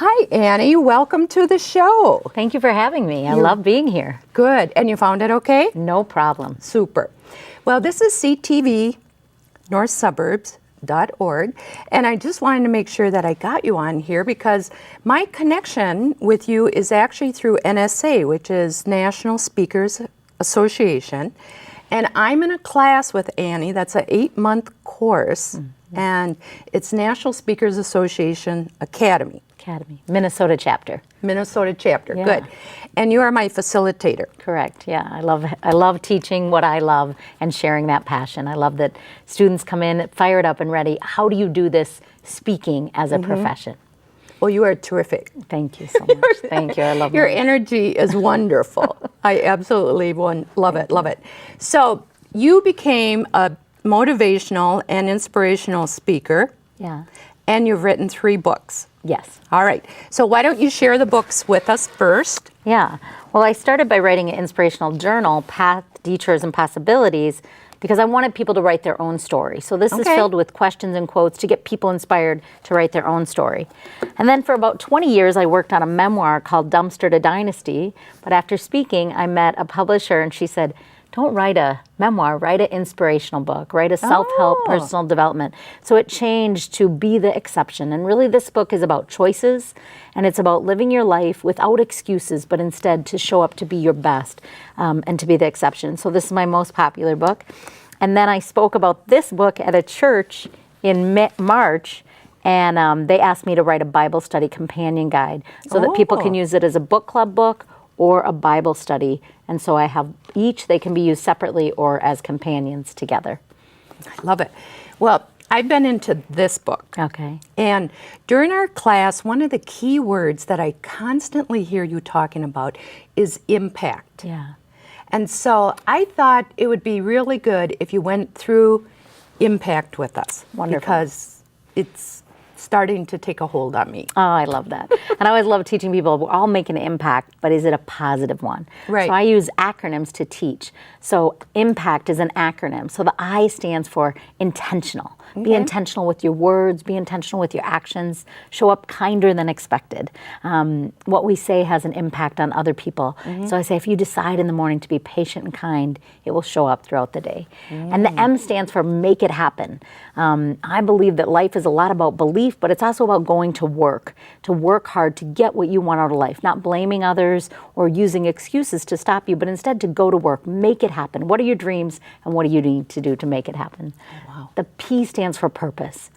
Hi, Annie. Welcome to the show. Thank you for having me. I love being here. Good. And you found it okay? No problem. Super. Well, this is CTV, Suburbs.org, and I just wanted to make sure that I got you on here because my connection with you is actually through NSA, which is National Speakers Association, and I'm in a class with Annie that's an 8-month course, and it's National Speakers Association Academy. Minnesota chapter. Minnesota chapter, Yeah. good. And you are my facilitator. Correct, yeah. I love teaching what I love and sharing that passion. I love that students come in fired up and ready. How do you do this speaking as a profession? Well, you are terrific. Thank you so much. Thank you. I love Your that. energy is wonderful. I absolutely love it. So you became a motivational and inspirational speaker. Yeah. And you've written 3 books. Yes. All right. So why don't you share the books with us first? Yeah. Well, I started by writing an inspirational journal, Path, Detours, and Possibilities, because I wanted people to write their own story. So this is filled with questions and quotes to get people inspired to write their own story. And then for about 20 years, I worked on a memoir called Dumpster to Dynasty. But after speaking, I met a publisher and she said, don't write a memoir, write an inspirational book, write a self-help personal development. So it changed to be the exception. And really this book is about choices and it's about living your life without excuses, but instead to show up to be your best and to be the exception. So this is my most popular book. And then I spoke about this book at a church in March, and they asked me to write a Bible study companion guide so that people can use it as a book club book or a Bible study. And so I have each, they can be used separately or as companions together. I love it. Well, I've been into this book. Okay. And during our class, one of the key words that I constantly hear you talking about is impact. Yeah. And so I thought it would be really good if you went through impact with us. Wonderful. Because it's starting to take a hold on me. Oh, I love that. And I always love teaching people, we're all making an impact, but is it a positive one? Right. So I use acronyms to teach. So impact is an acronym. So the I stands for intentional. Be intentional with your words, be intentional with your actions, show up kinder than expected. What we say has an impact on other people. So I say if you decide in the morning to be patient and kind, it will show up throughout the day. And the M stands for make it happen. I believe that life is a lot about belief, but it's also about going to work hard to get what you want out of life, not blaming others or using excuses to stop you, but instead to go to work, make it happen. What are your dreams and what do you need to do to make it happen? Wow. The P stands for purpose.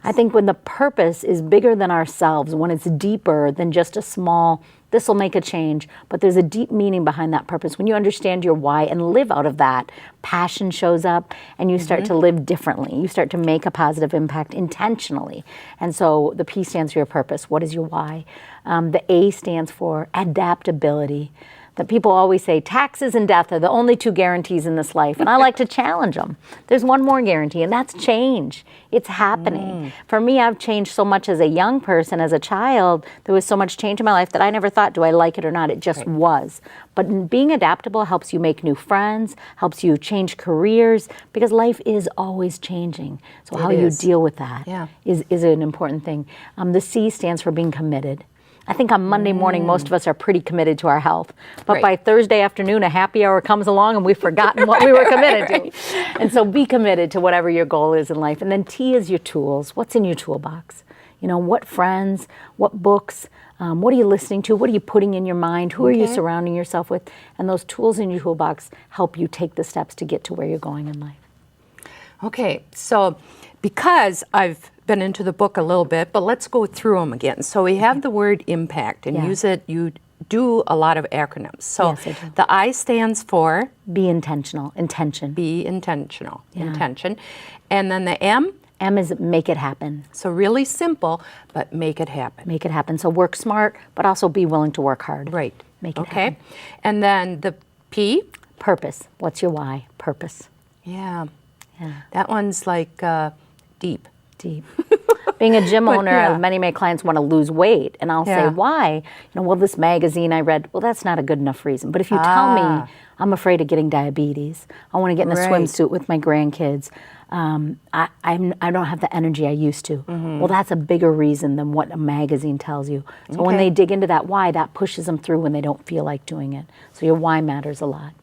I think when the purpose is bigger than ourselves, when it's deeper than just a small, this will make a change, but there's a deep meaning behind that purpose. When you understand your why and live out of that, passion shows up and you start to live differently. You start to make a positive impact intentionally. And so the P stands for your purpose. What is your why? The A stands for adaptability. That people always say taxes and death are the only 2 guarantees in this life. And I like to challenge them. There's one more guarantee, and that's change. It's happening. For me, I've changed so much as a young person, as a child. There was so much change in my life that I never thought, do I like it or not? It just was. But being adaptable helps you make new friends, helps you change careers, because life is always changing. So how you deal with that is an important thing. The C stands for being committed. I think on Monday morning, most of us are pretty committed to our health. But by Thursday afternoon, a happy hour comes along and we've forgotten what we were committed to. And so be committed to whatever your goal is in life. And then T is your tools. What's in your toolbox? You know, what friends, what books, what are you listening to? What are you putting in your mind? Who are you surrounding yourself with? And those tools in your toolbox help you take the steps to get to where you're going in life. Okay, so because I've been into the book a little bit, but let's go through them again. So we have the word impact and use it, you do a lot of acronyms. So Yes, I do. the I stands for? Be intentional, intention. Be intentional, intention. And then the M? M is make it happen. So really simple, but make it happen. Make it happen. So work smart, but also be willing to work hard. Right. Make it happen. And then the P? Purpose. What's your why? Purpose. Yeah. Yeah. That one's like deep. Deep. Being a gym owner, yeah. many of my clients want to lose weight, and I'll say, Yeah. why? Well, this magazine I read, well, that's not a good enough reason. But if you tell me I'm afraid of getting diabetes, I want to get in a Right. swimsuit with my grandkids, I don't have the energy I used to. Well, that's a bigger reason than what a magazine tells you. So when they dig into that why, that pushes them through when they don't feel like doing it. So your why matters a lot.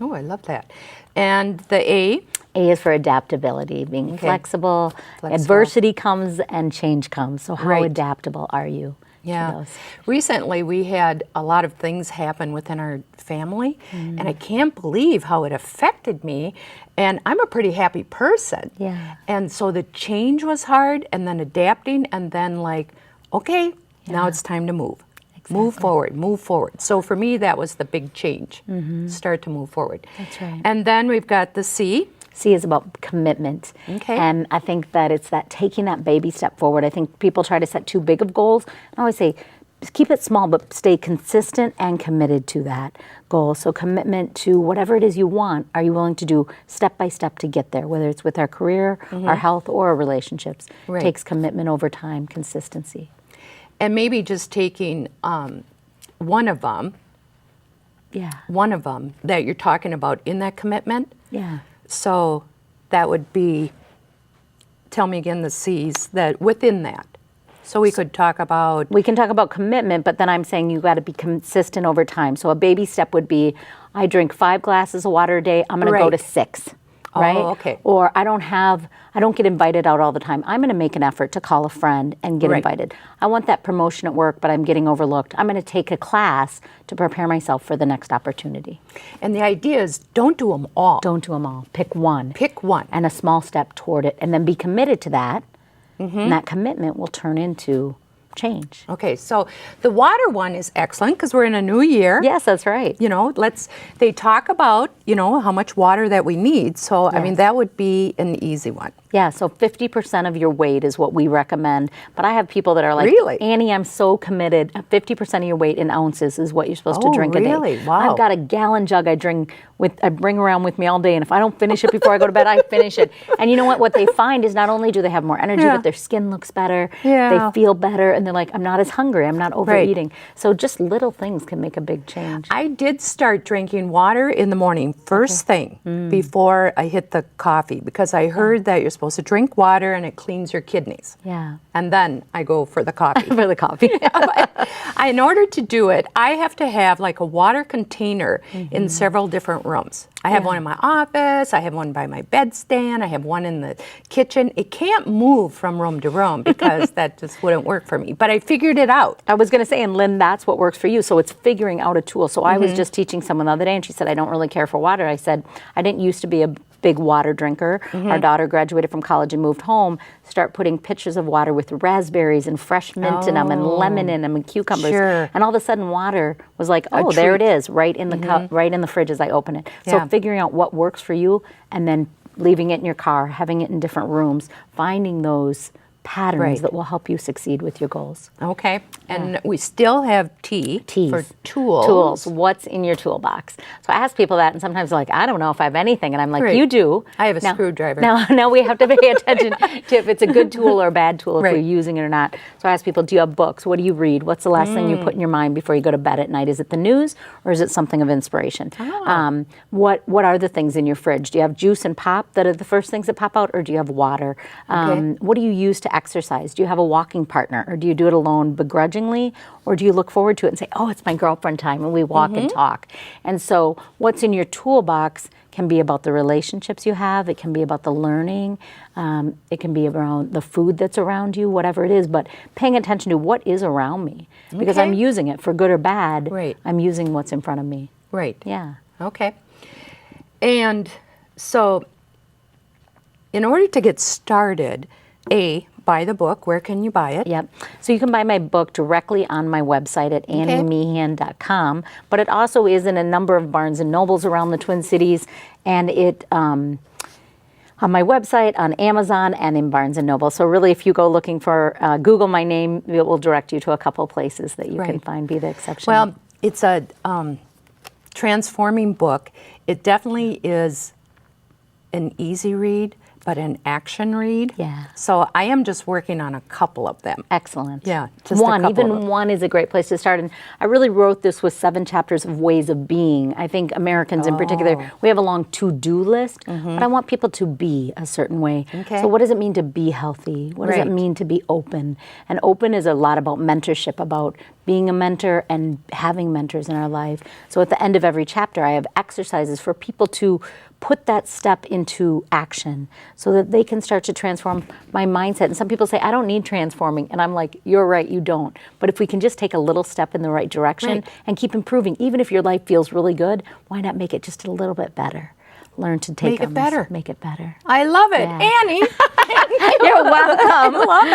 Oh, I love that. And the A? A is for adaptability, being flexible. Adversity comes and change comes. So how Right. adaptable are you to those? Recently, we had a lot of things happen within our family, and I can't believe how it affected me. And I'm a pretty happy person. Yeah. And so the change was hard, and then adapting, and then like, okay, now it's time to move. Move forward, move forward. So for me, that was the big change. Start to move forward. That's right. And then we've got the C. C is about commitment. Okay. And I think that it's that taking that baby step forward. I think people try to set too big of goals. I always say, keep it small, but stay consistent and committed to that goal. So commitment to whatever it is you want, are you willing to do step by step to get there, whether it's with our career, our health, or our relationships. Right. Takes commitment over time, consistency. And maybe just taking one of them that you're talking about in that commitment. Yeah. So that would be, tell me again the C's that within that. So we could talk about. We can talk about commitment, but then I'm saying you got to be consistent over time. So a baby step would be, I drink 5 glasses of water a day. I'm going to go to 6. Right? Oh, okay. Or I don't get invited out all the time. I'm going to make an effort to call a friend and get invited. I want that promotion at work, but I'm getting overlooked. I'm going to take a class to prepare myself for the next opportunity. And the idea is don't do them all. Don't do them all. Pick one. Pick one. And a small step toward it, and then be committed to that. And that commitment will turn into change. Okay, so the water one is excellent because we're in a new year. Yes, that's right. You know, they talk about, how much water that we need. So, I mean, that would be an easy one. Yeah, so 50% of your weight is what we recommend. But I have people that are like, Really? Annie, I'm so committed. 50% of your weight in ounces is what you're supposed to drink a day. Really? Wow. I've got a gallon jug I bring around with me all day. And if I don't finish it before I go to bed, I finish it. And you know what? What they find is not only do they have more energy, but their skin looks better. Yeah. They feel better. And they're like, I'm not as hungry. I'm not overeating. So just little things can make a big change. I did start drinking water in the morning, first thing, before I hit the coffee, because I heard that you're supposed to drink water and it cleans your kidneys. Yeah. And then I go for the coffee. For the coffee. In order to do it, I have to have like a water container in several different rooms. I have one in my office, I have one by my bedstand, I have one in the kitchen. It can't move from room to room because that just wouldn't work for me. But I figured it out. I was going to say, and Lynn, that's what works for you. So it's figuring out a tool. So I was just teaching someone the other day, and she said, I don't really care for water. I said, I didn't used to be a big water drinker. Our daughter graduated from college and moved home. Start putting pitchers of water with raspberries and fresh mint in them and lemon in them and cucumbers. Sure. And all of a sudden water was like, oh, there it is, right in the cup, right in the fridge as I open it. So figuring out what works for you and then leaving it in your car, having it in different rooms, finding those patterns that will help you succeed with your goals. Okay. And we still have T for tools. Tools. What's in your toolbox? So I ask people that, and sometimes they're like, I don't know if I have anything. And I'm like, Right. you do. I have a screwdriver. Now we have to pay attention to if it's a good tool or a bad tool, if Right. we're using it or not. So I ask people, do you have books? What do you read? What's the last thing you put in your mind before you go to bed at night? Is it the news or is it something of inspiration? What are the things in your fridge? Do you have juice and pop that are the first things that pop out, or do you have water? What do you use to exercise? Do you have a walking partner, or do you do it alone begrudgingly, or do you look forward to it and say, oh, it's my girlfriend time, and we walk and talk? And so what's in your toolbox can be about the relationships you have, it can be about the learning, it can be around the food that's around you, whatever it is, but paying attention to what is around me, because I'm using it for good or bad. Right. I'm using what's in front of me. Right. Yeah. Okay. And so in order to get started, buy the book. Where can you buy it? Yep. So you can buy my book directly on my website at anniemeehan.com, but it also is in a number of Barnes and Nobles around the Twin Cities, and it on my website, on Amazon, and in Barnes and Noble. So really, if you go looking for Google my name, it will direct you to a couple places that you can find Be the Exception. Well, it's a transforming book. It definitely is an easy read. but an action read. Yeah. So I am just working on a couple of them. Excellent. Yeah, just a one, couple of even them. one is a great place to start. And I really wrote this with 7 chapters of ways of being. I think Americans in particular, we have a long to-do list, but I want people to be a certain way. Okay. So what does it mean to be healthy? What does it Right. mean to be open? And open is a lot about mentorship, about being a mentor and having mentors in our life. So at the end of every chapter, I have exercises for people to put that step into action so that they can start to transform my mindset. And some people say, I don't need transforming. And I'm like, you're right, you don't. But if we can just take a little step in the right direction Right. and keep improving, even if your life feels really good, why not make it just a little bit better? Learn to take Make it on this, better. make it better. I love it. Yeah. Annie, You're welcome. I love it.